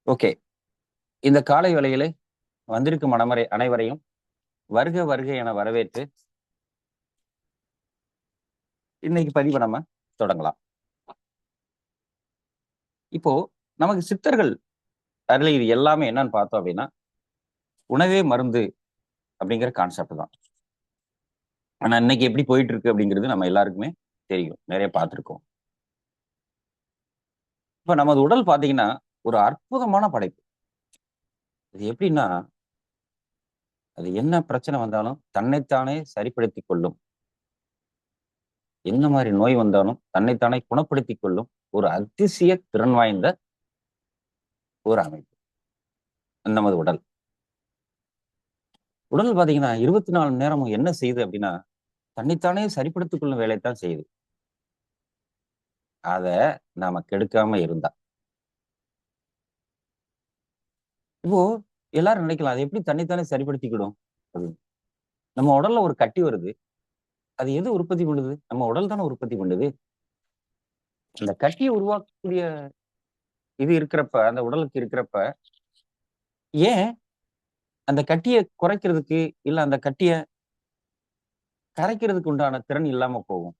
Okay. இந்த காலை வேளையிலே வந்திருக்கும் அனைவரையும் வருக வருக என வரவேற்று, இன்னைக்கு பதிவ நம்ம தொடங்கலாம். இப்போ நமக்கு சித்தர்கள் அருளியது எல்லாமே என்னன்னு பார்த்தோம் அப்படின்னா, உணவே மருந்து அப்படிங்கிற கான்செப்ட் தான். ஆனா இன்னைக்கு எப்படி போயிட்டு இருக்கு அப்படிங்கிறது நம்ம எல்லாருக்குமே தெரியும். நிறைய பார்த்திருக்கோம். இப்ப நமது உடல் பார்த்தீங்கன்னா, ஒரு அற்புதமான படைப்பு. அது எப்படின்னா, அது என்ன பிரச்சனை வந்தாலும் தன்னைத்தானே சரிப்படுத்திக் கொள்ளும். என்ன மாரி நோய் வந்தாலும் தன்னைத்தானே குணப்படுத்திக் கொள்ளும் ஒரு அதிசய திறன் வாய்ந்த ஒரு அமைப்பு. நமது உடல். உடல் பார்த்தீங்கன்னா, 24 மணி நேரமும் என்ன செய்யுது அப்படின்னா, தன்னைத்தானே சரிப்படுத்திக் கொள்ளும் வேலையத்தான் செய்யுது. அத நாம கெடுக்காம இருந்தா. இப்போ எல்லாரும் நினைக்கலாம், அது எப்படி தன்னைத்தானே சரிப்படுத்திக்கிடும்? அப்படின்னு. நம்ம உடல்ல ஒரு கட்டி வருது. அது எது உற்பத்தி பண்ணுது? நம்ம உடல் தானே உற்பத்தி பண்ணுது. அந்த கட்டிய உருவாக்கக்கூடிய இது இருக்கிறப்ப, அந்த உடலுக்கு இருக்கிறப்ப, ஏன் அந்த கட்டிய குறைக்கிறதுக்கு, இல்ல அந்த கட்டிய கரைக்கிறதுக்கு உண்டான திறன் இல்லாம போகும்?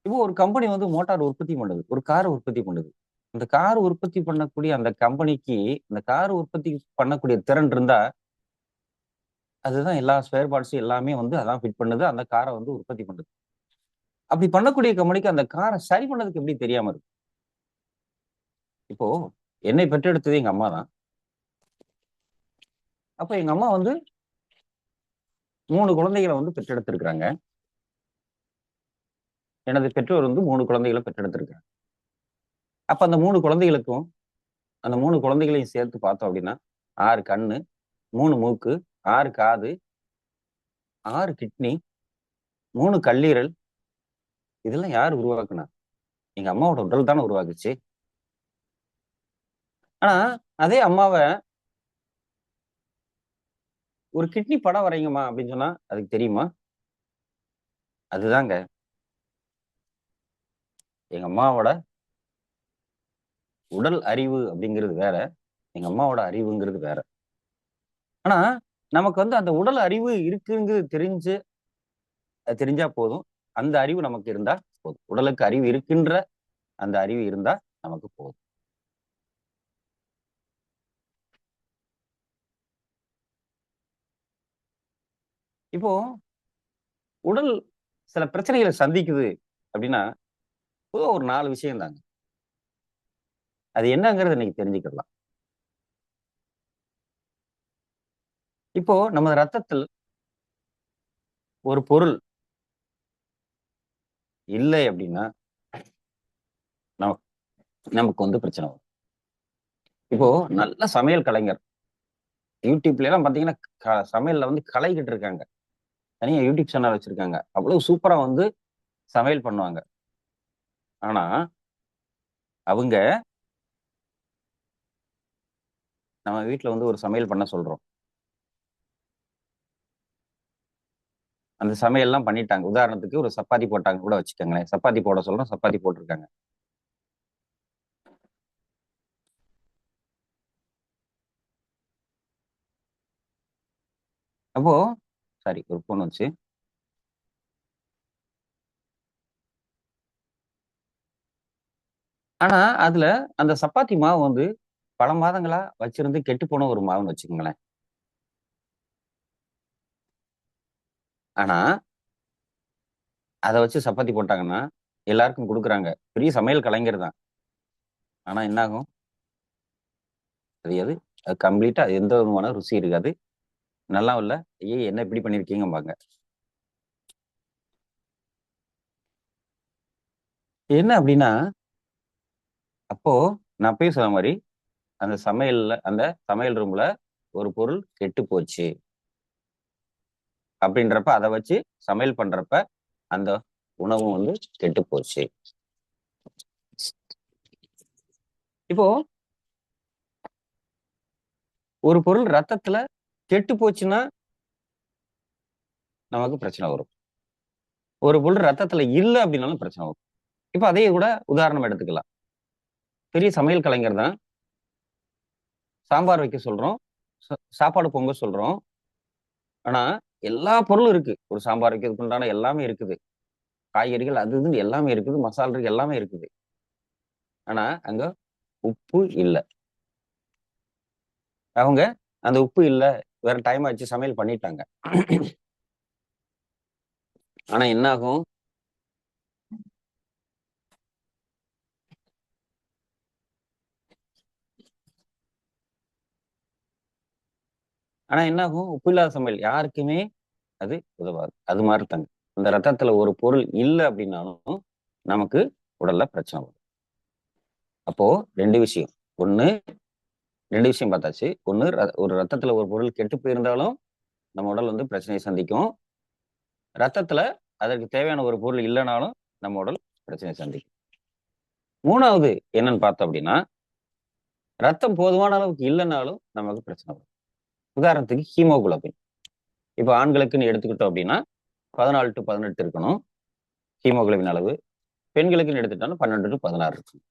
இப்போ ஒரு கம்பெனி வந்து மோட்டார் உற்பத்தி பண்ணுது. ஒரு கார் உற்பத்தி பண்ணுது. அந்த கார் உற்பத்தி பண்ணக்கூடிய அந்த கம்பெனிக்கு, அந்த கார் உற்பத்தி பண்ணக்கூடிய திறன் இருந்தா, அதுதான் எல்லா ஸ்பேர் பார்ட்ஸ் எல்லாமே வந்து அதான் ஃபிட் பண்ணுது. அந்த கார வந்து உற்பத்தி பண்ணுது. அப்படி பண்ணக்கூடிய கம்பெனிக்கு அந்த கார சரி பண்ணதுக்கு எப்படி தெரியாம இருக்கு? இப்போ என்னை பெற்றெடுத்தது எங்க அம்மா தான். அப்ப எங்க அம்மா வந்து 3 குழந்தைகள வந்து பெற்றெடுத்திருக்கிறாங்க. எனது பெற்றோர் வந்து 3 குழந்தைகள பெற்றெடுத்திருக்காங்க. அப்ப அந்த 3 குழந்தைகளுக்கும், அந்த 3 குழந்தைகளையும் சேர்த்து பார்த்தோம் அப்படின்னா, 6 கண்ணு, 3 மூக்கு, 6 காது, 6 கிட்னி, 3 கல்லீரல். இதெல்லாம் யார் உருவாக்குனா? எங்க அம்மாவோட உடல் தானே உருவாக்குச்சு. ஆனா, அதே அம்மாவ ஒரு கிட்னி படம் வரைங்கம்மா அப்படின்னு சொன்னா, அதுக்கு தெரியுமா? அதுதாங்க. எங்க அம்மாவோட உடல் அறிவு அப்படிங்கிறது வேற. எங்க அம்மாவோட அறிவுங்கிறது வேற. ஆனா, நமக்கு வந்து அந்த உடல் அறிவு இருக்குங்கிறது தெரிஞ்சா போதும். அந்த அறிவு நமக்கு இருந்தா போதும். உடலுக்கு அறிவு இருக்கின்ற அந்த அறிவு இருந்தா நமக்கு போதும். இப்போ உடல் சில பிரச்சனைகள சந்திக்குது அப்படின்னா, பொதுவா ஒரு 4 விஷயம் தாங்க. அது என்னங்கிறத இன்னைக்கு தெரிஞ்சுக்கலாம். இப்போ நம்ம ரத்தத்தில் ஒரு பொருள் இல்லை அப்படின்னா, நமக் நமக்கு வந்து பிரச்சனை வரும். இப்போ நல்ல சமையல் கலைஞர். YouTubeலலாம் பார்த்தீங்கன்னா, சமையல்ல வந்து கலைக்கிட்டு இருக்காங்க. தனியா யூடியூப் சேனல் வச்சிருக்காங்க. அவ்வளவு சூப்பரா வந்து சமையல் பண்ணுவாங்க. ஆனா, அவங்க நம்ம வீட்ல வந்து ஒரு சமையல் பண்ண சொல்றோம். அந்த சமையல்லாம் பண்ணிட்டாங்க. உதாரணத்துக்கு ஒரு சப்பாத்தி போட்டாங்கன்னு கூட வச்சுக்கோங்களேன். சப்பாத்தி போட சொல்றோம். சப்பாத்தி போட்டுருக்காங்க. அப்போ சாரி ஒரு ஃபோன் வந்துச்சு. ஆனா, அதுல அந்த சப்பாத்தி மாவு வந்து பல மாதங்களா வச்சிருந்து கெட்டுப்போன ஒரு மாவுன்னு வச்சுக்கங்களேன். ஆனா, அத வச்சு சப்பாத்தி போட்டாங்கன்னா, எல்லாருக்கும் குடுக்குறாங்க. பெரிய சமையல் கலைஞர் தான். ஆனா என்ன ஆகும்? அது எது? அது கம்ப்ளீட்டா எந்த விதமான ருசி இருக்காது. நல்லாவும் இல்ல. "ஐயய்ய! என்ன இப்படி பண்ணியிருக்கீங்கம்பாங்க." என்ன அப்படின்னா, அப்போ நான் அப்பயே சொன்ன மாரி, அந்த சமையல் ரூம்ல ஒரு பொருள் கெட்டு போச்சு. அப்படின்றப்ப அத வச்சு சமையல் பண்றப்ப, அந்த உணவு வந்து கெட்டு போச்சு. இப்போ ஒரு பொருள் ரத்தத்துல கெட்டு போச்சுன்னா, நமக்கு பிரச்சனை வரும். ஒரு பொருள் ரத்தத்துல இல்ல அப்படின்னாலும் பிரச்சனை வரும். இப்ப அதையே கூட உதாரணம் எடுத்துக்கலாம். பெரிய சமையல் கலைஞர் தான். சாம்பார் வைக்க சொல்றோம், சாப்பாடு பொங்க சொல்றோம். ஆனா எல்லா பொருளும் இருக்கு. ஒரு சாம்பார் வைக்கிறதுக்கு உண்டான எல்லாமே இருக்குது. காய்கறிகள் அது இதுன்னு எல்லாமே இருக்குது. மசாலா இருக்கு, எல்லாமே இருக்குது. ஆனா அங்க உப்பு இல்ல. அவங்க அந்த உப்பு இல்ல, வேற டைம் ஆச்சு சமையல் பண்ணிட்டாங்க. ஆனா என்ன ஆகும்? ஆனா என்ன ஆகும்? உப்பு இல்லாத சமையல் யாருக்குமே அது உதவாது. அது மாதிரி தாங்க. இந்த ரத்தத்துல ஒரு பொருள் இல்ல அப்படின்னாலும் நமக்கு உடல்ல பிரச்சனை வரும். அப்போ 2 விஷயம். ஒண்ணு 2 விஷயம் பார்த்தாச்சு. ஒண்ணு ஒரு ரத்தத்துல ஒரு பொருள் கெட்டு போயிருந்தாலும் நம்ம உடல் வந்து பிரச்சனையை சந்திக்கும். ரத்தத்துல அதற்கு தேவையான ஒரு பொருள் இல்லைனாலும் நம்ம உடல் பிரச்சனையை சந்திக்கும். 3வது என்னன்னு பார்த்தோம் அப்படின்னா, ரத்தம் போதுமான அளவுக்கு இல்லைனாலும் நமக்கு பிரச்சனை வரும். உதாரணத்துக்கு ஹீமோகுளோபின். இப்போ ஆண்களுக்குன்னு எடுத்துக்கிட்டோம் அப்படின்னா 14 to 18 இருக்கணும் ஹீமோகுளோபின் அளவு. பெண்களுக்குன்னு எடுத்துட்டோம்னா 12 to 16 இருக்கணும்.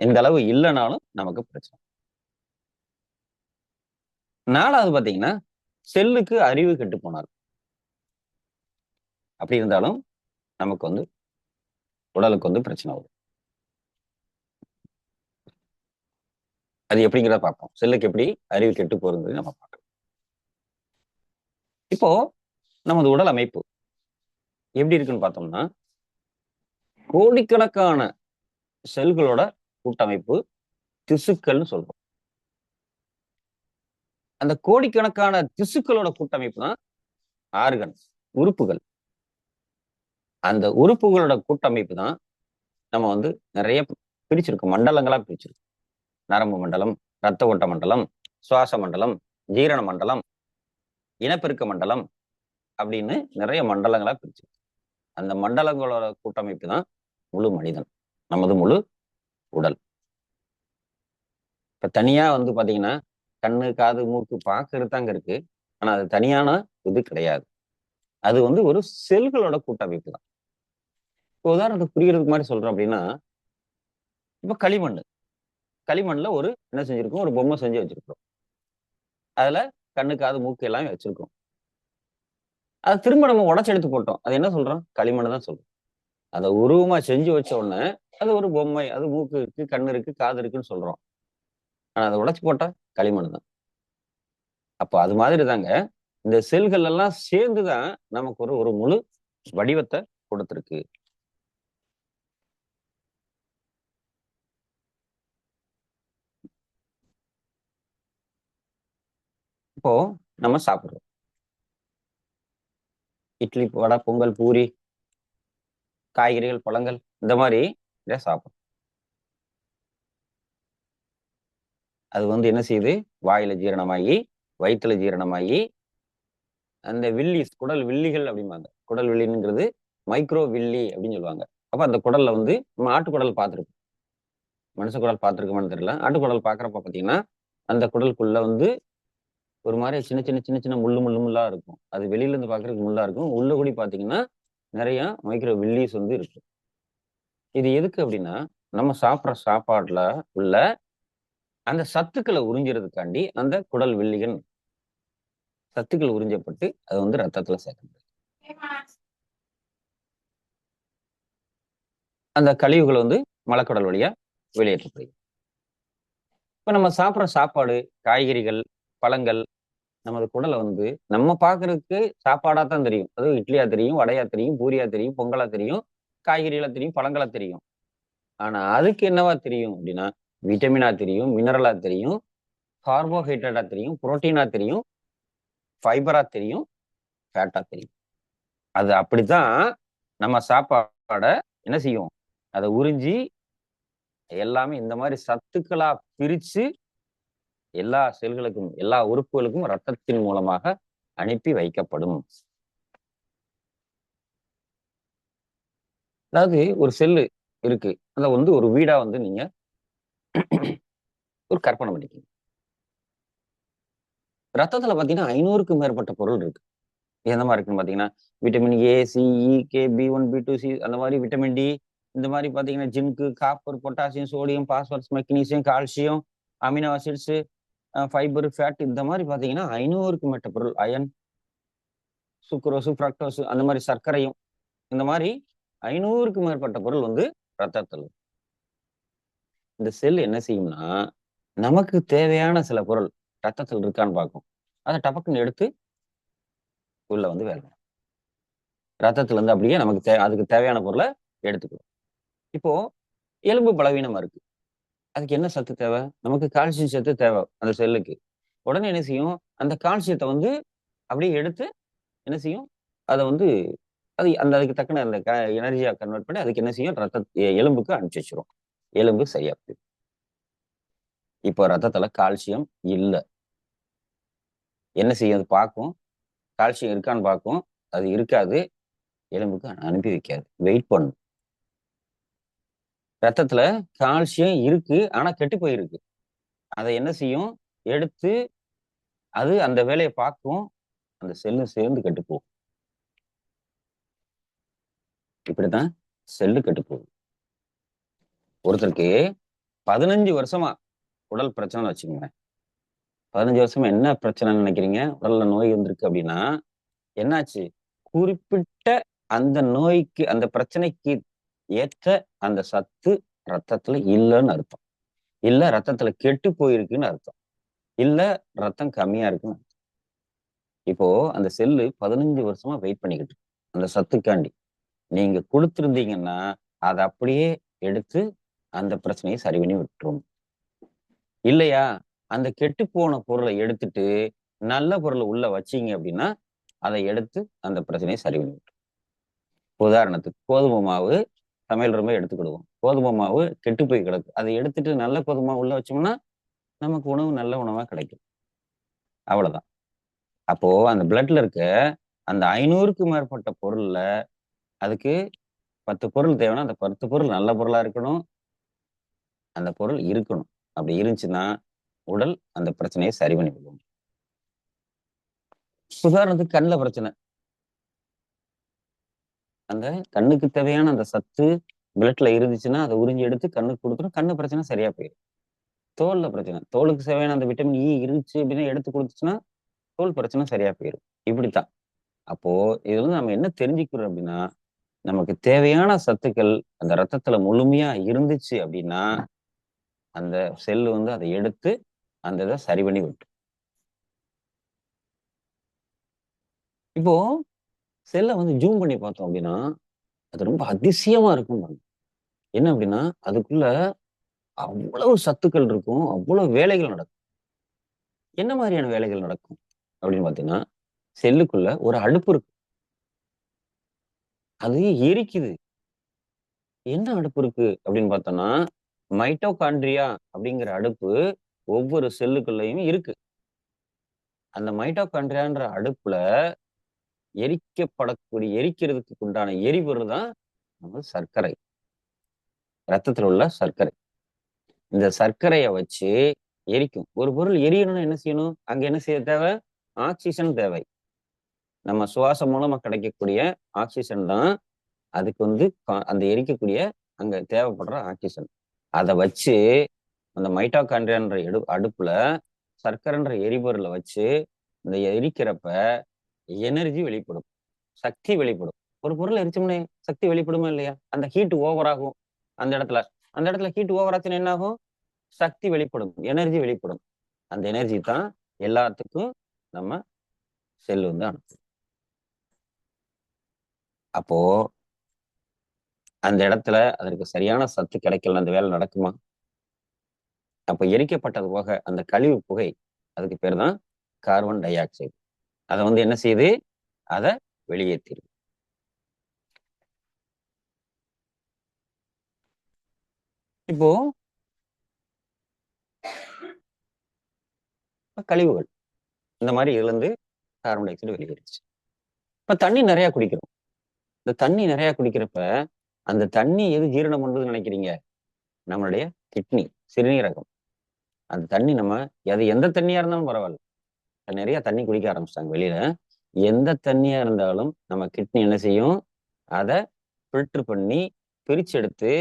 இந்த அளவு இல்லைனாலும் நமக்கு பிரச்சனை. 4வது பாத்தீங்கன்னா செல்லுக்கு அறிவு கெட்டு போனார். அப்படி இருந்தாலும் நமக்கு வந்து உடலுக்கு வந்து பிரச்சனை வரும். அது எப்படிங்கிறத பார்ப்போம். செல்லுக்கு எப்படி அறிவு கெட்டு போறது நம்ம பார்க்கலாம். இப்போ நமது உடல் அமைப்பு எப்படி இருக்குன்னு பார்த்தோம்னா, கோடிக்கணக்கான செல்களோட கூட்டமைப்பு திசுக்கள்னு சொல்றோம். அந்த கோடிக்கணக்கான திசுக்களோட கூட்டமைப்பு தான் ஆர்கன்ஸ், உறுப்புகள். அந்த உறுப்புகளோட கூட்டமைப்பு தான் நம்ம வந்து நிறைய பிரிச்சிருக்கோம், மண்டலங்களா பிரிச்சிருக்கோம். நரம்பு மண்டலம், ரத்த ஓட்ட மண்டலம், சுவாச மண்டலம், ஜீரண மண்டலம், இனப்பெருக்க மண்டலம் அப்படின்னு நிறைய மண்டலங்களா பிரிச்சு. அந்த மண்டலங்களோட கூட்டமைப்பு தான் முழு மனிதன், நமது முழு உடல். இப்ப தனியா வந்து பாத்தீங்கன்னா கண்ணு, காது, மூக்கு பார்க்கறது தாங்க இருக்கு. ஆனா அது தனியான இது கிடையாது. அது வந்து ஒரு செல்களோட கூட்டமைப்பு தான். இப்போ உதாரணத்துக்கு புரியறதுக்கு மாதிரி சொல்றோம் அப்படின்னா, இப்ப களிமண், களிமண்ல ஒரு என்ன செஞ்சிருக்கோம், ஒரு பொம்மை செஞ்சு வச்சிருக்கோம். அதுல கண்ணு, காது, மூக்கு எல்லாமே வச்சிருக்கோம். அது திரும்ப நம்ம உடைச்சு எடுத்து போட்டோம். அது என்ன சொல்றோம்? களிமண் தான் சொல்றோம். அதை உருவமா செஞ்சு வச்ச உடனே அது ஒரு பொம்மை, அது மூக்கு இருக்கு, கண்ணு இருக்கு, காது இருக்குன்னு சொல்றோம். ஆனா அதை உடைச்சு போட்டா களிமண் தான். அப்போ அது மாதிரி தாங்க இந்த செல்கள் எல்லாம் சேர்ந்துதான் நமக்கு ஒரு ஒரு முழு வடிவத்தை கொடுத்திருக்கு. இப்போ நம்ம சாப்பிடுறோம். இட்லி, வடை, பொங்கல், பூரி, காய்கறிகள், பழங்கள் இந்த மாதிரி இதை சாப்பிடுறோம். அது வந்து என்ன செய்யுது? வாயில ஜீரணமாகி, வயிற்றுல ஜீரணமாகி, அந்த வில்லிஸ், குடல் வில்லிகள் அப்படிம்பாங்க. குடல் வில்லிங்கிறது மைக்ரோ வில்லி அப்படின்னு சொல்லுவாங்க. அப்ப அந்த குடல்ல வந்து நம்ம ஆட்டுக்குடல் பார்த்துருக்கோம். மனுஷ குடல் பார்த்துருக்கோமான்னு தெரியல. ஆட்டுக்குடல் பார்க்குறப்ப பார்த்தீங்கன்னா, அந்த குடலுக்குள்ள வந்து ஒரு மாதிரி சின்ன சின்ன சின்ன சின்ன முள்ளு முள்ளு முள்ளா இருக்கும். அது வெளியில இருந்து பார்க்கறதுக்கு முள்ளா இருக்கும். உள்ள கூடி பார்த்தீங்கன்னா நிறைய மைக்ரோ வில்லிஸ் வந்து இருக்கு. இது எதுக்கு அப்படின்னா, நம்ம சாப்பிட்ற சாப்பாடுல உள்ள அந்த சத்துக்களை உறிஞ்சுறதுக்காண்டி அந்த குடல் வில்லிகள் சத்துக்கள் உறிஞ்சப்பட்டு அது வந்து ரத்தத்துல சேர்க்கப்படுது. அந்த கழிவுகள் வந்து மலக்குடல் வழியா வெளியேற்றப்படுது. இப்ப நம்ம சாப்பிட்ற சாப்பாடு, காய்கறிகள், பழங்கள் நமது குடலை வந்து நம்ம பார்க்கறதுக்கு சாப்பாடா தான் தெரியும். அதுவும் இட்லியா தெரியும், வடையா தெரியும், பூரியா தெரியும், பொங்கலா தெரியும், காய்கறிகளா தெரியும், பழங்களா தெரியும். ஆனா அதுக்கு என்னவா தெரியும் அப்படின்னா, விட்டமினா தெரியும், மினரலா தெரியும், கார்போஹைட்ரேட்டா தெரியும், புரோட்டீனா தெரியும், ஃபைபரா தெரியும், ஃபேட்டா தெரியும். அது அப்படித்தான் நம்ம சாப்பாட என்ன செய்யும்? அதை உறிஞ்சி எல்லாமே இந்த மாதிரி சத்துக்களா பிரிச்சு எல்லா செல்களுக்கும், எல்லா உறுப்புகளுக்கும் ரத்தத்தின் மூலமாக அனுப்பி வைக்கப்படும். அதாவது ஒரு செல்லு இருக்கு. அத வந்து ஒரு வீடா வந்து நீங்க ஒரு கற்பனை பண்ணிக்கங்க. ரத்தத்துல பாத்தீங்கன்னா 500க்கும் மேற்பட்ட பொருள் இருக்கு. எந்த மாதிரி இருக்குன்னு பாத்தீங்கன்னா, vitamin A, C, E, K, B1, B2, C அந்த மாதிரி விட்டமின் டி, இந்த மாதிரி பாத்தீங்கன்னா zinc, copper, potassium, sodium, phosphorus, magnesium, calcium, amino acids, fibre, fat இந்த மாதிரி பாத்தீங்கன்னா 500க்கு மேற்பட்ட பொருள், அயன், சுக்ரோஸ், ஃப்ரக்டோஸ், அந்த மாதிரி சர்க்கரையும், இந்த மாதிரி 500க்கு மேற்பட்ட பொருள் வந்து ரத்தத்தில். இந்த செல் என்ன செய்யும்னா, நமக்கு தேவையான சில பொருள் ரத்தத்தில் இருக்கான்னு பார்க்கும். அதை டபக்குன்னு எடுத்து உள்ள வந்து வேலை ரத்தத்துல இருந்து அப்படியே நமக்கு அதுக்கு தேவையான பொருளை எடுத்துக்கணும். இப்போ எலும்பு பலவீனமா இருக்கு, அதுக்கு என்ன சத்து தேவை? நமக்கு கால்சியம் சத்து தேவை அந்த செல்லுக்கு. உடனே என்ன செய்யும், அந்த கால்சியத்தை வந்து அப்படியே எடுத்து என்ன செய்யும், அதை வந்து அதுக்கு தக்கன அந்த எனர்ஜியா கன்வெர்ட் பண்ணி அதுக்கு என்ன செய்யும், எலும்புக்கு அனுப்பிச்சு வச்சிரும். எலும்பு சரியா போயிடும். இப்போ ரத்தத்துல கால்சியம் இல்ல, என்ன செய்யும், அது பார்க்கும், கால்சியம் இருக்கான்னு பார்க்கும், அது இருக்காது, எலும்புக்கு அனுப்பி வைக்காது, வெயிட் பண்ணும். ரத்தத்துல கால்சியம் இருக்கு, ஆனா கெட்டு போயிருக்கு, அதை என்ன செய்யும், எடுத்து அது அந்த வேலையை பார்க்கும், அந்த செல்லு சேர்ந்து கெட்டு போகும். இப்படித்தான் செல்லு கெட்டு போகுது. ஒருத்தருக்கு 15 வருஷமா உடல் பிரச்சனை வச்சுக்கோங்க. 15 வருஷமா என்ன பிரச்சனைன்னு நினைக்கிறீங்க? உடல்ல நோய் வந்திருக்கு அப்படின்னா என்னாச்சு, குறிப்பிட்ட அந்த நோய்க்கு அந்த பிரச்சனைக்கு ஏற்ற அந்த சத்து ரத்தத்துல இல்லைன்னு அர்த்தம். இல்ல ரத்தத்துல கெட்டு போயிருக்குன்னு அர்த்தம். இல்ல ரத்தம் கம்மியா இருக்குன்னு அர்த்தம். இப்போ அந்த செல்லு 15 வருஷமா வெயிட் பண்ணிக்கிட்டு இருக்கு அந்த சத்துக்காண்டி. நீங்க கொடுத்துருந்தீங்கன்னா அதை அப்படியே எடுத்து அந்த பிரச்சனையை சரி பண்ணி விட்டுரும். இல்லையா, அந்த கெட்டு போன பொருளை எடுத்துட்டு நல்ல பொருளை உள்ள வச்சீங்க அப்படின்னா அதை எடுத்து அந்த பிரச்சனையை சரி பண்ணி விட்டுரும். உதாரணத்துக்கு கோதுமை மாவு சமையல் ரொம்ப எடுத்துக்கிடுவோம். கோதுமை மாவு கெட்டு போய் கிடக்கு, அதை எடுத்துட்டு நல்ல கோதுமை மாவு உள்ள வச்சோம்னா நமக்கு உணவு நல்ல உணவா கிடைக்கும். அவ்வளவுதான். அப்போ அந்த பிளட்ல இருக்க அந்த 500க்கு மேற்பட்ட பொருள்ல அதுக்கு 10 பொருள் தேவைன்னா அந்த 10 பொருள் நல்ல பொருளா இருக்கணும், அந்த பொருள் இருக்கணும். அப்படி இருந்துச்சுன்னா உடல் அந்த பிரச்சனையை சரி பண்ணி விடும். உதாரணத்துக்கு கண்ணுல பிரச்சனை, அந்த கண்ணுக்கு தேவையான அந்த சத்து பிளட்ல இருந்துச்சுன்னா அதை உறிஞ்சி எடுத்து கண்ணுக்கு கொடுத்துரும், கண்ணு பிரச்சனை சரியா போயிடும். தோல்ல பிரச்சனை, தோலுக்கு தேவையான அந்த விட்டமின் இ இருந்துச்சு அப்படின்னா எடுத்து கொடுத்துச்சுன்னா தோல் பிரச்சனை சரியா போயிடும். இப்படித்தான். அப்போ இதுல வந்து நம்ம என்ன தெரிஞ்சுக்கிறோம் அப்படின்னா, நமக்கு தேவையான சத்துக்கள் அந்த ரத்தத்துல முழுமையா இருந்துச்சு அப்படின்னா அந்த செல்லு வந்து அதை எடுத்து அந்த இதை சரி பண்ணி விட்டு. இப்போ செல்லை வந்து ஜூம் பண்ணி பார்த்தோம் அப்படின்னா அது ரொம்ப அதிசயமா இருக்கும். என்ன அப்படின்னா அதுக்குள்ள அவ்வளவு சத்துக்கள் இருக்கும், அவ்வளவு வேலைகள் நடக்கும். என்ன மாதிரியான வேலைகள் நடக்கும் அப்படின்னு பாத்தீங்கன்னா, செல்லுக்குள்ள ஒரு அடுப்பு இருக்கு, அது எரிக்குது. என்ன அடுப்பு இருக்கு அப்படின்னு பார்த்தோம்னா, மைட்டோகாண்ட்ரியா அப்படிங்கிற அடுப்பு ஒவ்வொரு செல்லுக்குள்ளயும் இருக்கு. அந்த மைட்டோகாண்ட்ரியான்ற அடுப்புல எரிக்கிறதுக்கு உண்டான எரிபொருள் தான் நம்ம சர்க்கரை, ரத்தத்தில் உள்ள சர்க்கரை. இந்த சர்க்கரையை வச்சு எரிக்கும். ஒரு பொருள் எரியணும்னா என்ன செய்யணும், அங்க என்ன செய்ய தேவை, ஆக்சிஜன் தேவை. நம்ம சுவாசம் மூலமா கிடைக்கக்கூடிய ஆக்சிஜன் தான் அதுக்கு வந்து அந்த எரிக்கக்கூடிய அங்க தேவைப்படுற ஆக்சிஜன். அதை வச்சு அந்த மைட்டோகாண்ட்ரியான்ற அடுப்புல சர்க்கரைன்ற எரிபொருளை வச்சு இந்த எரிக்கிறப்ப எனர்ஜி வெளிப்படும், சக்தி வெளிப்படும். ஒரு பொருள் எரிச்சோம்னே சக்தி வெளிப்படுமா இல்லையா, அந்த ஹீட் ஓவர் ஆகும். அந்த இடத்துல ஹீட் ஓவர் ஆச்சுன்னா என்ன ஆகும், சக்தி வெளிப்படும், எனர்ஜி வெளிப்படும். அந்த எனர்ஜி தான் எல்லாத்துக்கும் நம்ம செல் வந்து அனுப்பும். அப்போ அந்த இடத்துல அதற்கு சரியான சத்து கிடைக்கல, அந்த வேலை நடக்குமா? அப்ப எரிக்கப்பட்டது போக அந்த கழிவு புகை, அதுக்கு பேர் தான் கார்பன் டை ஆக்சைடு. அதை வந்து என்ன செய்யுது, அதை வெளியேற்றிடுது. இப்போ கழிவுகள் இந்த மாதிரி இதுல இருந்து கார்பன் டை ஆக்சைடு வெளியேறிச்சு. இப்ப தண்ணி நிறைய குடிக்கிறோம். இந்த தண்ணி நிறைய குடிக்கிறப்ப அந்த தண்ணி எது ஜீரணம் பண்றதுன்னு நினைக்கிறீங்க, நம்மளுடைய கிட்னி, சிறுநீரகம். அந்த தண்ணி நம்ம எந்த தண்ணியா இருந்தாலும் பரவாயில்ல, நிறைய தண்ணி குடிக்க ஆரம்பிச்சிட்டாங்க வெளியில, எந்த தண்ணியா இருந்தாலும் நம்ம கிட்னி என்ன செய்யும், அதை ஃபில்டர் பண்ணி பிரிச்சு எடுத்து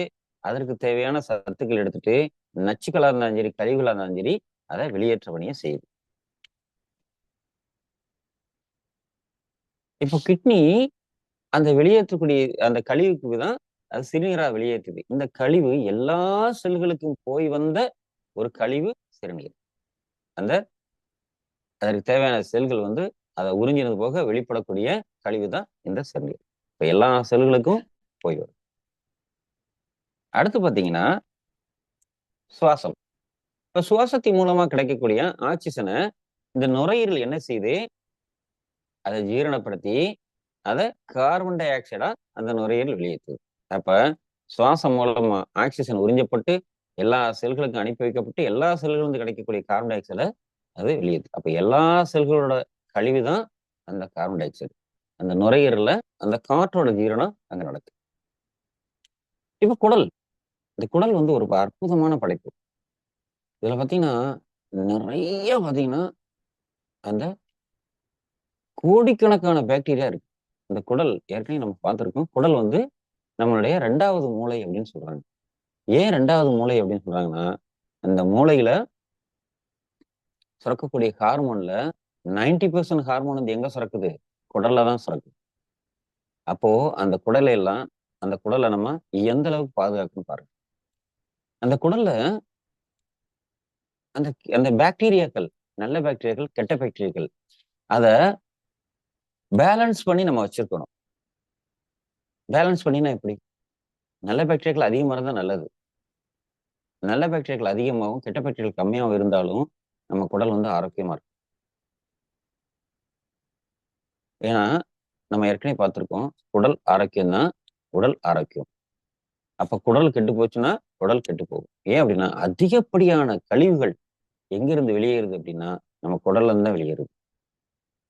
அதற்கு தேவையான சத்துக்கள் எடுத்துட்டு நச்சுக்களா இருந்தாலும் சரி, கழிவுகளா இருந்தாலும் சரி, அதை வெளியேற்ற பணியை செய்யுது. இப்போ கிட்னி அந்த வெளியேற்றக்கூடிய அந்த கழிவுக்கு தான் அது சிறுநீரா வெளியேற்றுது. இந்த கழிவு எல்லா செல்களுக்கும் போய் வந்த ஒரு கழிவு சிறுநீர். அந்த அதற்கு தேவையான செல்கள் வந்து அதை உறிஞ்சினது போக வெளிப்படக்கூடிய கழிவு தான் இந்த சிறுநீர். இப்ப எல்லா செல்களுக்கும் போய் வரும். அடுத்து பாத்தீங்கன்னா சுவாசம். இப்ப சுவாசத்தின் மூலமா கிடைக்கக்கூடிய ஆக்சிஜனை இந்த நுரையீரல் என்ன செய்யுது? அதை ஜீரணப்படுத்தி அதை கார்பன் டை ஆக்சைடா அந்த நுரையீரல் வெளியேற்றுது. அப்ப சுவாசம் மூலமா ஆக்சிஜன் உறிஞ்சப்பட்டு எல்லா செல்களுக்கும் அனுப்பி வைக்கப்பட்டு எல்லா செல்களும் கிடைக்கக்கூடிய கார்பன் டை ஆக்சைடை அது வெளியேற்று. அப்ப எல்லா செல்களோட கழிவு தான் அந்த கார்பன் டை ஆக்சைடு. அந்த நுரையீரல்ல அந்த காற்றோட ஜீரணம் அங்க நடக்குது. இப்ப குடல். இந்த குடல் வந்து ஒரு அற்புதமான படைப்பு. இதுல பாத்தீங்கன்னா நிறைய பாத்தீங்கன்னா அந்த கோடிக்கணக்கான பாக்டீரியா இருக்கு. இந்த குடல் ஏற்கனவே நம்ம பார்த்திருக்கோம். குடல் வந்து நம்மளுடைய 2வது மூளை அப்படின்னு சொல்றாங்க. ஏன் 2வது மூளை அப்படின்னு சொல்றாங்கன்னா, அந்த மூளையில சுரக்கக்கூடிய ஹார்மோன்ல 90% ஹார்மோன் வந்து எங்க சுரக்குது? குடல்ல தான் சுரக்குது. அப்போ அந்த குடலை எல்லாம் அந்த குடலை நம்ம எந்த அளவுக்கு பாதுகாக்கணும் பாருங்க. அந்த குடல்ல அந்த அந்த பாக்டீரியாக்கள், நல்ல பாக்டீரியாக்கள், கெட்ட பாக்டீரியாக்கள், அத பேலன்ஸ் பண்ணி நம்ம வச்சிருக்கணும். பேலன்ஸ் பண்ணினா எப்படி? நல்ல பாக்டீரியாக்கள் அதிகமா இருந்தா நல்லது. நல்ல பாக்டீரியாக்கள் அதிகமாகவும், கெட்ட பாக்டீரியாக்கள் கம்மியாவும் இருந்தாலும், நம்ம குடல் வந்து ஆரோக்கியமா இருக்கும். ஏன்னா, நம்ம ஏற்கனவே பார்த்திருக்கோம். குடல் ஆரோக்கியம் தான் உடல் ஆரோக்கியம். அப்ப குடல் கெட்டு போச்சுன்னா, உடல் கெட்டு போகும். ஏன் அப்படின்னா, அதிகப்படியான கழிவுகள் எங்கிருந்து வெளியேறுது அப்படின்னா, நம்ம குடல்ல இருந்து தான் வெளியேறுது.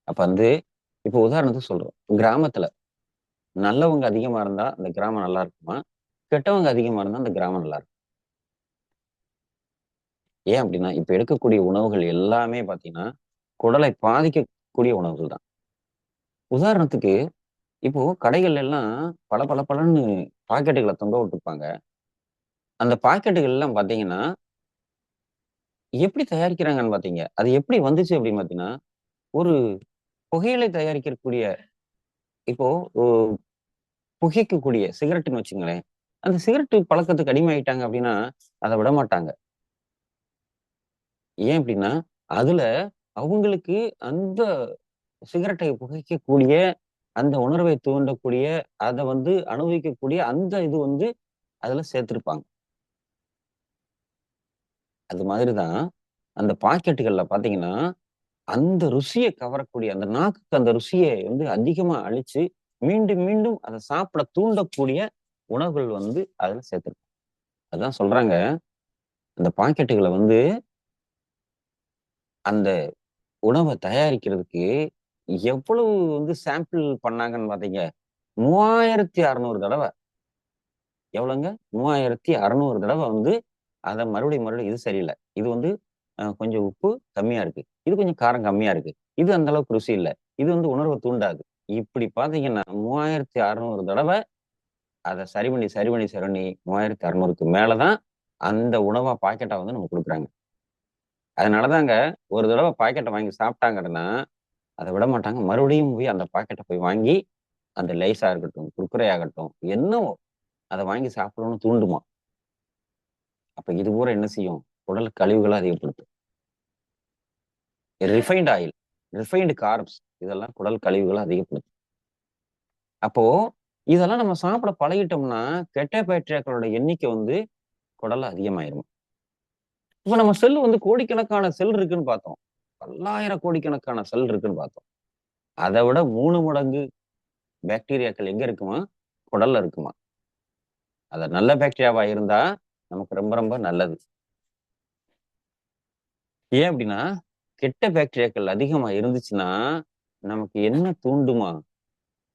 அப்ப வந்து இப்போ உதாரணத்துக்கு சொல்றோம். கிராமத்துல நல்லவங்க அதிகமா இருந்தா அந்த கிராமம் நல்லா இருக்குமா? கெட்டவங்க அதிகமா இருந்தா அந்த கிராமம் நல்லா இருக்கும். ஏன் அப்படின்னா, இப்ப எடுக்கக்கூடிய உணவுகள் எல்லாமே பார்த்தீங்கன்னா, குடலை பாதிக்கக்கூடிய உணவுகள் தான். உதாரணத்துக்கு இப்போ கடைகள்ல எல்லாம் பளபளன்னு பாக்கெட்டுகள தொங்க விட்டுருப்பாங்க. அந்த பாக்கெட்டுகள் எல்லாம் பார்த்தீங்கன்னா, எப்படி தயாரிக்கிறாங்கன்னு பார்த்தீங்க. அது எப்படி வந்துச்சு அப்படின்னு பார்த்தீங்கன்னா, ஒரு புகையிலை தயாரிக்கக்கூடிய இப்போ ஒ புகைக்கக்கூடிய சிகரெட்டுன்னு வச்சுக்கங்களேன். அந்த சிகரெட்டு பழக்கத்துக்கு அடிமையாயிட்டாங்க அப்படின்னா, அத விடமாட்டாங்க. ஏன் அப்படின்னா, அதுல அவங்களுக்கு அந்த சிகரெட்டை புகைக்கக்கூடிய, அந்த உணர்வை தூண்டக்கூடிய, அத வந்து அனுபவிக்கக்கூடிய அந்த இது வந்து அதுல சேர்த்திருப்பாங்க. அது மாதிரி தான் அந்த பாக்கெட்டுகள்ல பார்த்தீங்கன்னா, அந்த ருசிய கவரக்கூடிய, அந்த நாக்குக்கு அந்த ருசிய வந்து அதிகமா அளிச்சு, மீண்டும் மீண்டும் அத சாப்பிட தூண்டக்கூடிய உணவுகள் வந்து அதுல சேர்த்திருப்பாங்க. அதான் சொல்றாங்க, அந்த பாக்கெட்டுகள வந்து அந்த உணவ தயாரிக்கிறதுக்கு எவ்வளவு வந்து சாம்பிள் பண்ணாங்கன்னு பார்த்தீங்க? 3600 தடவ. எவ்வளோங்க? 3600 தடவ வந்து அத மறுபடியும் இது சரியில்ல. இது வந்து கொஞ்சம் உப்பு கம்மியா இருக்கு. இது கொஞ்சம் காரம் கம்மியா இருக்கு. இது அந்த அளவுக்கு ருசி இல்ல. இது வந்து உணர்வ தூண்டாது. இப்படி பார்த்தீங்கன்னா 3600 தடவ அத சரி பண்ணி 3600க்கு மேல தான் அந்த உணவா பாக்கெட்டா வந்து நமக்கு குடுக்குறாங்க. அதனால தாங்க ஒரு தடவ பாக்கெட்ட வாங்கி சாப்பிட்டாங்கன்னா, அத விடமாட்டாங்க. மறுபடியும் போய் அந்த பாக்கெட்ட போய் வாங்கி, அந்த லேஸா இருக்கட்டும், குர்குரே ஆகட்டும், என்னவோ அத வாங்கி சாப்பிடணும்னு தூண்டுமாம். அப்ப இது பூரா என்ன செய்யும்? உடல் கழிவுகள அதிகப்படுத்தும். ரிஃபைன்ட் ஆயில், ரிஃபைன்ட் கார்ப்ஸ் இதெல்லாம் குடல் கழிவுகள அதிகப்படுத்தும். அப்போ இதெல்லாம் நம்ம சாப்பிட பழகிட்டோம்னா, கெட்ட பாக்டீரியாக்களோட எண்ணிக்கை வந்து குடல்ல அதிகமாயிரும். இப்ப நம்ம செல் வந்து கோடிக்கணக்கான செல் இருக்குன்னு பார்த்தோம். பல்லாயிரம் கோடிக்கணக்கான செல் இருக்குன்னு பார்த்தோம். அத விட 3 மடங்கு பாக்டீரியாக்கள் எங்க இருக்குமா? குடல்ல இருக்குமா. அது நல்ல பாக்டீரியாவா இருந்தா நமக்கு ரொம்ப ரொம்ப நல்லது. ஏன் அப்டின்னா, கெட்ட பாக்டீரியாக்கள் அதிகமா இருந்துச்சுன்னா, நமக்கு என்ன தூண்டுமா?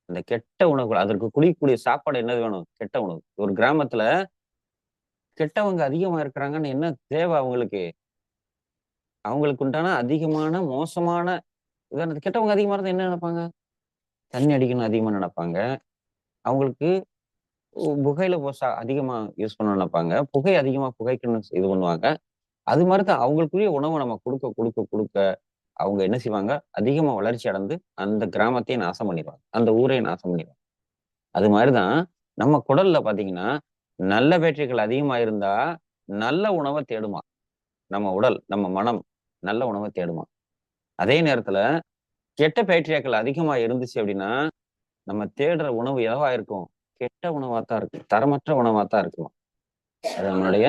அந்த கெட்ட உணவுகள் அதற்கு குடிக்கக்கூடிய சாப்பாடு என்னது வேணும்? கெட்ட உணவு. ஒரு கிராமத்துல கெட்டவங்க அதிகமா இருக்கிறாங்கன்னு என்ன தேவை அவங்களுக்கு? அவங்களுக்கு உண்டான அதிகமான மோசமான உதாரணத்துக்கு கெட்டவங்க அதிகமா இருந்தா என்ன நெனைப்பாங்க? தண்ணி அடிக்கணும்னு அதிகமா நெனைப்பாங்க. அவங்களுக்கு புகையில அதிகமா யூஸ் பண்ண நினைப்பாங்க. புகை அதிகமா புகைக்கணும்னு இது பண்ணுவாங்க. அது மாதிரி தான் அவங்களுக்குரிய உணவை நம்ம கொடுக்க கொடுக்க கொடுக்க அவங்க என்ன செய்வாங்க, அதிகமா வளர்ச்சி அடைந்து அந்த கிராமத்தையே நாசம் பண்ணிடுவாங்க. அந்த ஊரையே நாசம் பண்ணிடுவாங்க. அது மாதிரிதான் நம்ம குடல்ல பாத்தீங்கன்னா, நல்ல பேக்டீரியாக்கள் அதிகமா இருந்தா நல்ல உணவை தேடுமா. நம்ம உடல், நம்ம மனம் நல்ல உணவை தேடுமா. அதே நேரத்துல கெட்ட பேக்டீரியாக்கள் அதிகமா இருந்துச்சு அப்படின்னா, நம்ம தேடுற உணவு எதுவா இருக்கும்? கெட்ட உணவா தான் இருக்கும். தரமற்ற உணவா தான் இருக்கும். அது நம்மளுடைய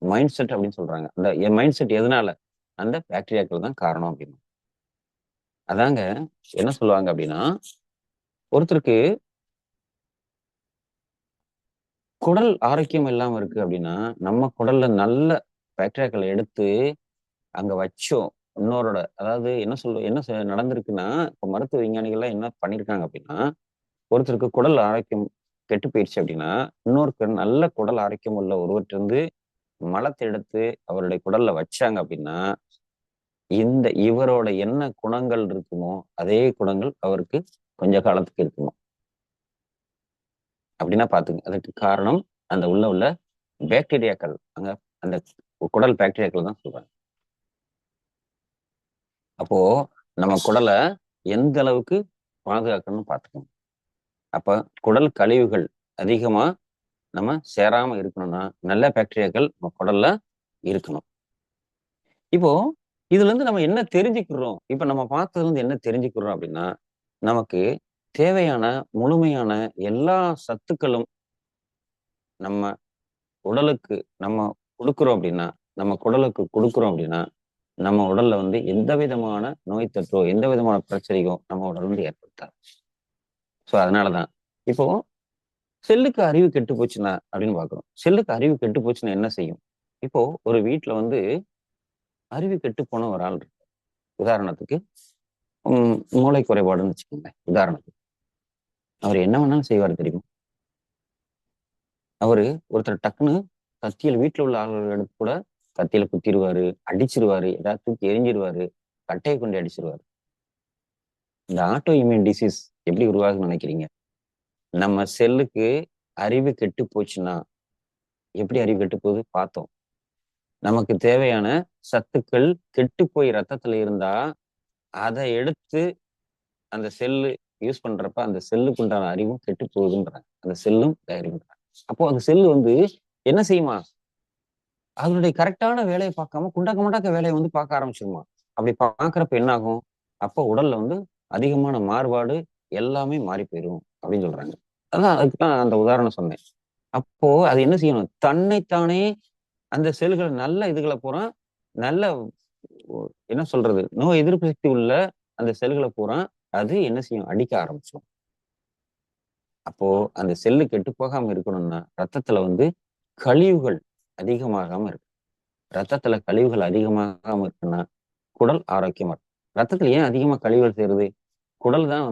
மைண்ட் செட் அப்படின்னு சொல்றாங்க. அந்த மைண்ட் செட் எதனால? அந்த பாக்டீரியாக்கள் தான் காரணம் அப்படின்னு. அதாங்க என்ன சொல்லுவாங்க அப்படின்னா, ஒருத்தருக்கு குடல் ஆரோக்கியம் இல்லாம இருக்கு அப்படின்னா, நம்ம குடல்ல நல்ல பாக்டீரியாக்களை எடுத்து அங்க வச்சோம். இன்னொரோட அதாவது என்ன நடந்திருக்குன்னா, இப்ப மருத்துவ விஞ்ஞானிகள்லாம் என்ன பண்ணியிருக்காங்க அப்படின்னா, ஒருத்தருக்கு குடல் ஆரோக்கியம் கெட்டு போயிடுச்சு அப்படின்னா, இன்னொருக்கு நல்ல குடல் ஆரோக்கியம் உள்ள ஒருவர்ட்ட மலத்தை எடுத்து அவருடைய குடல்ல வச்சாங்க அப்படின்னா, இவரோட என்ன குணங்கள் இருக்குமோ, அதே குணங்கள் அவருக்கு கொஞ்ச காலத்துக்கு இருக்குமோ. அப்படின்னா பாத்துங்க. அதற்கு காரணம் அந்த உள்ள பாக்டீரியாக்கள். அந்த குடல் பாக்டீரியாக்கள் தான் சொல்றாங்க. அப்போ நம்ம குடலை எந்த அளவுக்கு பாதுகாக்கணும்னு பார்த்துக்கணும். அப்ப குடல் கழிவுகள் அதிகமா நம்ம சேராம இருக்கணும்னா நல்ல பாக்டீரியாக்கள் நம்ம குடல்ல இருக்கணும். இப்போ இதுல இருந்து நம்ம என்ன தெரிஞ்சுக்கிறோம்? இப்ப நம்ம பார்த்ததுல இருந்து என்ன தெரிஞ்சுக்கிறோம் அப்படின்னா, நமக்கு தேவையான முழுமையான எல்லா சத்துக்களும் நம்ம உடலுக்கு நம்ம கொடுக்குறோம் அப்படின்னா, நம்ம குடலுக்கு கொடுக்குறோம் அப்படின்னா, நம்ம உடல்ல எந்த விதமான நோய் தொற்றோ, எந்த விதமான பிரச்சனையோ நம்ம உடல் ஏற்படுத்தாது. ஸோ அதனாலதான் இப்போ செல்லுக்கு அறிவு கெட்டு போச்சுன்னா அப்படின்னு பார்க்குறோம். செல்லுக்கு அறிவு கெட்டு போச்சுன்னா என்ன செய்யும்? இப்போ ஒரு வீட்டுல அறிவு கெட்டு போன ஒரு ஆள் இருக்கு. உதாரணத்துக்கு மூளை குறைபாடுன்னு வச்சுக்கோங்களேன். உதாரணத்துக்கு அவர் என்ன வேணாலும் செய்வார் தெரியுமா? அவரு ஒருத்தர் டக்குன்னு கத்தியில வீட்டுல உள்ள ஆளுகள் எடுத்து கூட கத்தியில குத்திடுவாரு, அடிச்சிருவாரு, ஏதாவது தூக்கி எரிஞ்சிருவாரு, கட்டையை கொண்டு அடிச்சிருவாரு. இந்த ஆட்டோ இம்யூன் டிசீஸ் எப்படி உருவாகுன்னு நினைக்கிறீங்க? நம்ம செல்லுக்கு அறிவு கெட்டு போச்சுன்னா எப்படி அறிவு கெட்டு போகுது பார்த்தோம். நமக்கு தேவையான சத்துக்கள் கெட்டு போய் ரத்தத்துல இருந்தா அதை எடுத்து அந்த செல்லு யூஸ் பண்றப்ப அந்த செல்லுக்கு உண்டான அறிவும் கெட்டு போகுதுன்றாங்க. அந்த செல்லும் தயாரிக்கிறாங்க. அப்போ அந்த செல்லு என்ன செய்யுமா? அதனுடைய கரெக்டான வேலையை பார்க்காம குண்டக்க மண்டக்க வேலையை பார்க்க ஆரம்பிச்சிருமா. அப்படி பார்க்கறப்ப என்ன ஆகும்? அப்போ உடல்ல அதிகமான மாறுபாடு எல்லாமே மாறி போயிடும் அப்படின்னு சொல்றாங்க. அதான் அதுக்குதான் அந்த உதாரணம் சொன்னேன். அப்போ அது என்ன செய்யணும்? தன்னைத்தானே அந்த செல்கள் நல்ல இதுகளை பூரா நல்ல என்ன சொல்றது? நோய் எதிர்ப்பு சக்தி உள்ள அந்த செல்களை பூரா அது என்ன செய்யும்? அடிக்க ஆரம்பிச்சிடும். அப்போ அந்த செல்லு கெட்டு போகாம இருக்கணும்னா ரத்தத்துல கழிவுகள் அதிகமாகாம இருக்கு. ரத்தத்துல கழிவுகள் அதிகமாகாம இருக்குன்னா குடல் ஆரோக்கியமா இருக்கும். ரத்தத்துல ஏன் அதிகமா கழிவுகள் சேருது? குடல் தான்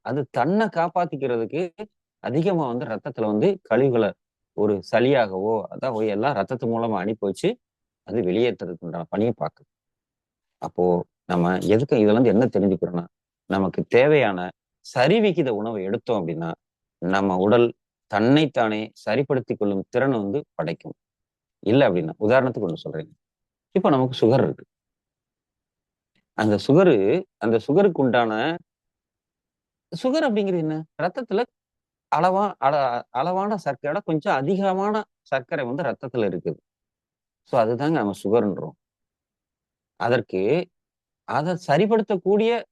அது தன்னை காப்பாத்திக்கிறதுக்கு அதிகமா ரத்தத்துல கழிவுகளை ஒரு சளியாகவோ அதான் எல்லாம் ரத்தத்து மூலமா அனுப்பி வச்சு அது வெளியேற்றுறதுக்கு உண்டான பணியை பார்க்குது. அப்போ நம்ம எதுக்கு இதுல என்ன தெரிஞ்சுக்கிறோம்னா, நமக்கு தேவையான சரிவிகித உணவை எடுத்தோம் அப்படின்னா நம்ம உடல் தன்னைத்தானே சரிப்படுத்திக் கொள்ளும் திறன் படைக்கும். இல்லை அப்படின்னா உதாரணத்துக்கு ஒண்ணு சொல்றேன். இப்ப நமக்கு சுகர் இருக்கு. அந்த சுகரு அந்த சுகருக்கு உண்டான சுகர் அப்படிங்கிறது என்ன? ரத்தத்துல அளவா அள அளவான சர்க்கரையோட கொஞ்சம் அதிகமான சர்க்கரை ரத்தத்துல இருக்குது. ஸோ அதுதாங்க நம்ம சுகர்ன்றோம். அதற்கு அதை சரிப்படுத்தக்கூடிய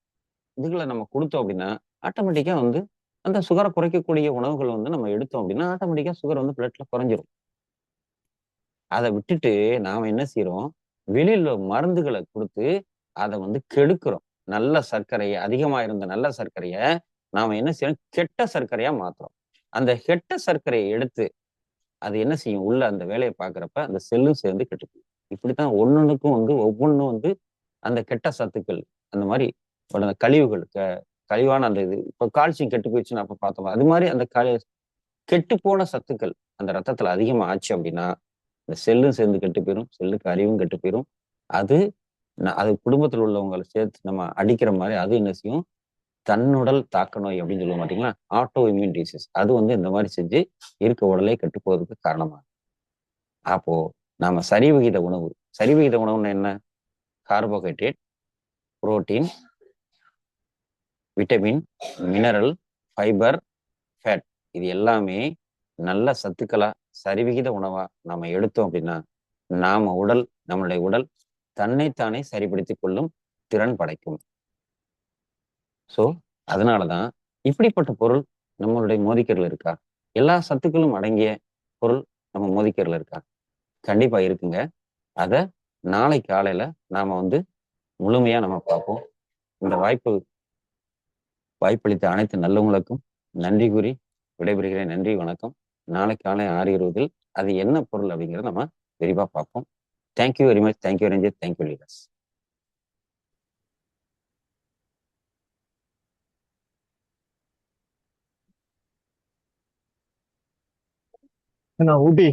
இதுகளை நம்ம கொடுத்தோம் அப்படின்னா ஆட்டோமேட்டிக்கா அந்த சுகரை குறைக்கக்கூடிய உணவுகள் நம்ம எடுத்தோம் அப்படின்னா ஆட்டோமேட்டிக்கா சுகர் பிளட்ல குறைஞ்சிரும். அதை விட்டுட்டு நாம என்ன செய்யறோம்? வெளியில மருந்துகளை கொடுத்து அதை கெடுக்கிறோம். நல்ல சர்க்கரையை அதிகமா இருந்த நல்ல சர்க்கரையை நாம என்ன செய்யறோம்? கெட்ட சர்க்கரையா மாத்துறோம். அந்த கெட்ட சர்க்கரையை எடுத்து அது என்ன செய்யும்? உள்ள அந்த வேலையை பார்க்கறப்ப அந்த செல்லும் சேர்ந்து கெட்டுக்கும். இப்படித்தான் ஒன்னொன்னுக்கும் ஒவ்வொன்றும் அந்த கெட்ட சத்துக்கள் அந்த மாதிரி அந்த கழிவுகள் கழிவான அந்த இது இப்போ கால்சியம் கெட்டு போயிடுச்சுன்னு அப்ப பார்த்தோம். அது மாதிரி அந்த கெட்டு போன சத்துக்கள் அந்த ரத்தத்துல அதிகமா ஆச்சு அப்படின்னா இந்த செல்லும் சேர்ந்து கெட்டு போயிடும். செல்லுக்கு அறிவும் கெட்டு போயிடும். அது அது குடும்பத்தில் உள்ளவங்களை சேர்த்து நம்ம அடிக்கிற மாதிரி அது என்ன செய்யும்? தன்னுடல் தாக்க நோய் அப்படின்னு சொல்லுவோம் பார்த்தீங்களா, ஆட்டோ இம்யூன் டிசீஸ். அது வந்து இந்த மாதிரி செஞ்சு இருக்க உடலை கெட்டு போவதற்கு காரணமா. அப்போ நாம சரிவிகித உணவு, சரிவிகித உணவுன்னு என்ன? Carbohydrate, protein, vitamin, mineral, fibre, fat, இது எல்லாமே நல்ல சத்துக்களா சரிவிகித உணவா நாம எடுத்தோம் அப்படின்னா நம்மளுடைய உடல் தன்னைத்தானே சரிப்படுத்திக் கொள்ளும் திறன் படைக்கும். ஸோ அதனாலதான் இப்படிப்பட்ட பொருள் நம்மளுடைய மோதிக்கரில் இருக்கா? எல்லா சத்துக்களும் அடங்கிய பொருள் நம்ம மோதிக்கரில் இருக்கா? கண்டிப்பா இருக்குங்க. அத நாளை காலையில நாம வந்து முழுமையா நம்ம பார்ப்போம். இந்த வாய்ப்பளித்த அனைத்து நல்லவங்களுக்கும் நன்றி கூறி விடைபெறுகிறேன். நன்றி, வணக்கம். நாளை காலை 6:20 அது என்ன பொருள் அப்படிங்கிறத நம்ம விரிவா பார்ப்போம். Thank you very much. Thank you Ranjith. Thank you leaders. ஊட்டி